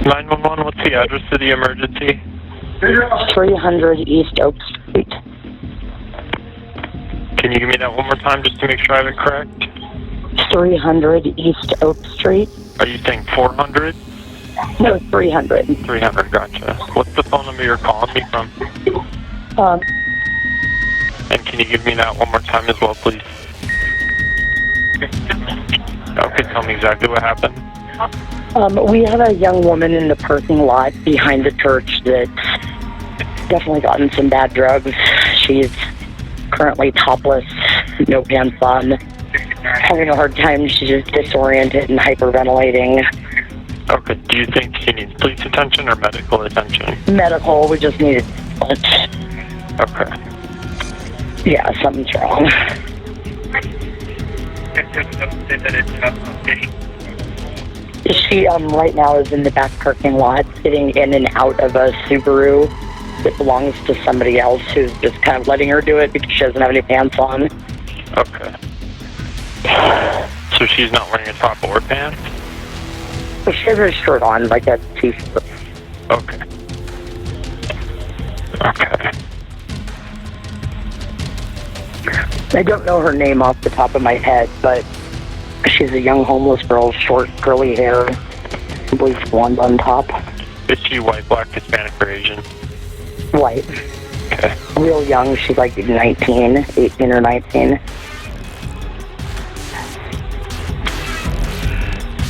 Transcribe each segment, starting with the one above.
911, what's the address of the emergency? 300 East Oak Street. Can you give me that one more time just to make sure I have it correct? 300 East Oak Street. Are you saying 400? No, 300. 300, gotcha. What's the phone number you're calling me from? And can you give me that one more time as well, please? Okay, tell me exactly what happened. We have a young woman in the parking lot behind the church that's definitely gotten some bad drugs. She's currently topless, no pants on, having a hard time. She's just disoriented and hyperventilating. Okay, do you think she needs police attention or medical attention? Medical, we just need it. Okay. Yeah, something's wrong. She right now is in the back parking lot, sitting in and out of a Subaru that belongs to somebody else who's just kind of letting her do it because she doesn't have any pants on. Okay. So she's not wearing a top or pants? She has her shirt on, like a t-shirt. Okay. Okay. I don't know her name off the top of my head, but she's a young homeless girl, short, curly hair, I believe blonde on top. Is she white, black, Hispanic, or Asian? White. Okay. Real young, she's like 18 or 19.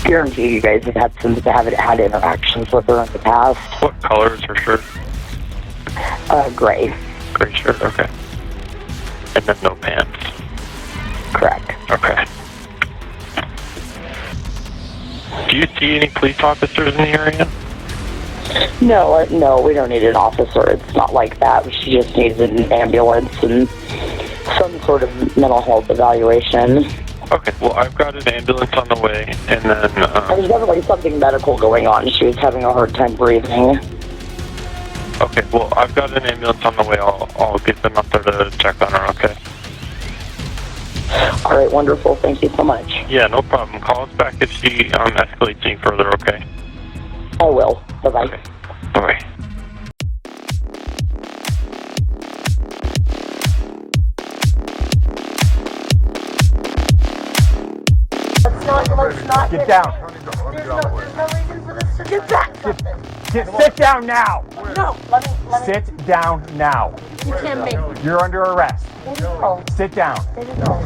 Guarantee you guys have had interactions with her in the past. What color is her shirt? Gray. Gray shirt, okay. And then no pants? Correct. Okay. Do you see any police officers in the area? No, we don't need an officer. It's not like that. She just needs an ambulance and some sort of mental health evaluation. Okay, well, I've got an ambulance on the way, and then... There's definitely something medical going on. She was having a hard time breathing. Okay, well, I've got an ambulance on the way. I'll get them up there to check on her, okay? All right, wonderful. Thank you so much. Yeah, no problem. Call us back if she escalates any further, okay? I will. Bye-bye. Okay. Bye-bye. Let's not get down. There's no reason for this to get back. Sit down now. No, let me. Sit down now. You can't make me. You're under arrest. Go. Sit down. There you go.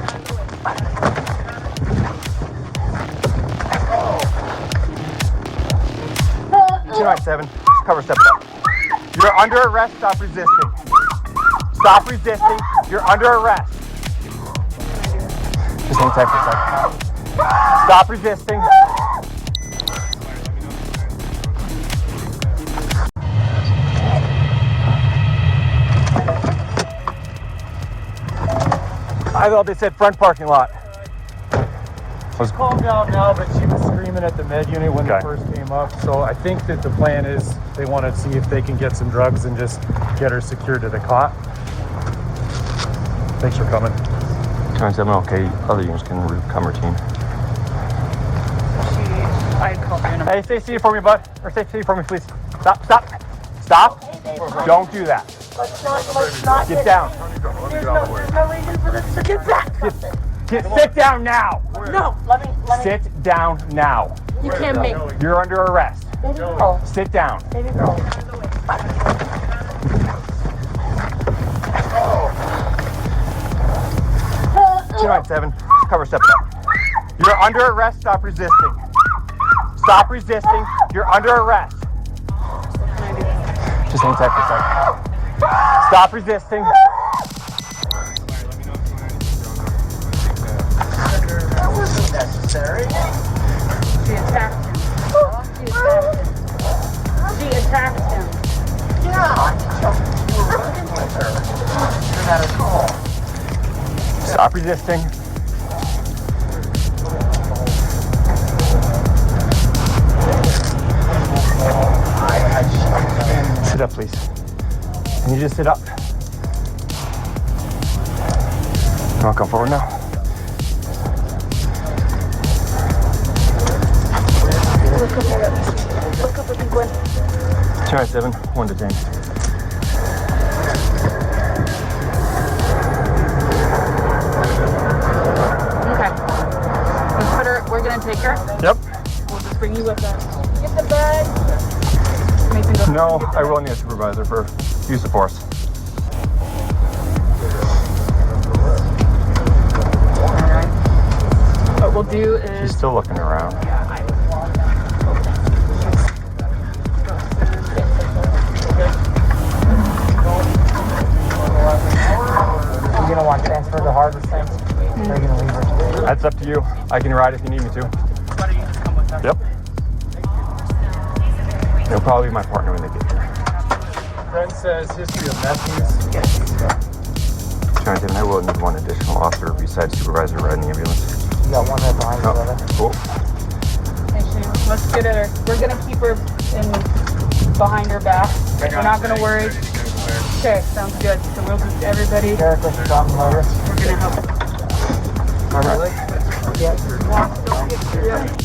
297. Cover step it up. You're under arrest. Stop resisting. Stop resisting. You're under arrest. Just hang tight for a second. Stop resisting. I thought they said front parking lot. She's calmed down now, but she was screaming at the med unit when they first came up. So I think that the plan is they want to see if they can get some drugs and just get her secured to the cot. Thanks for coming. 297, okay. Other units can come routine. Hey, stay seated for me, bud. Or stay seated for me, please. Stop. Don't do that. Let's not Get down. There's no reason for this to get back. Sit down now. No, let me. Sit down now. You can't make me. You're under arrest. There you go. Sit down. There you go. 297. Cover step it up. You're under arrest. Stop resisting. Stop resisting. You're under arrest. Just hang tight for a second. Stop resisting. That wasn't necessary. She attacked him. She attacked him. Yeah, I jumped. You were running with her. You're not at all. Stop resisting. Sit up, please. Can you just sit up? You want to come forward now? Look up at the sequence. 297, one detained. Okay. Let's put her, we're gonna take her. Yep. We'll just bring you with us. Get the bag. Mason, go. No, I will need a supervisor for use of force. Alright. What we'll do is... She's still looking around. Are you gonna want to transfer the harbor thing? Or are you gonna leave her? That's up to you. I can ride if you need me to. Yep. He'll probably be my partner when they get here. Friend says history of meth use. Jonathan, I will need one additional officer besides supervisor riding the ambulance. You got one right behind you, brother. Cool. Let's get at her. We're gonna keep her in behind her back. We're not gonna worry. Okay, sounds good. So we'll just everybody. Eric, let's stop and lower. We're gonna help. All right. Yeah.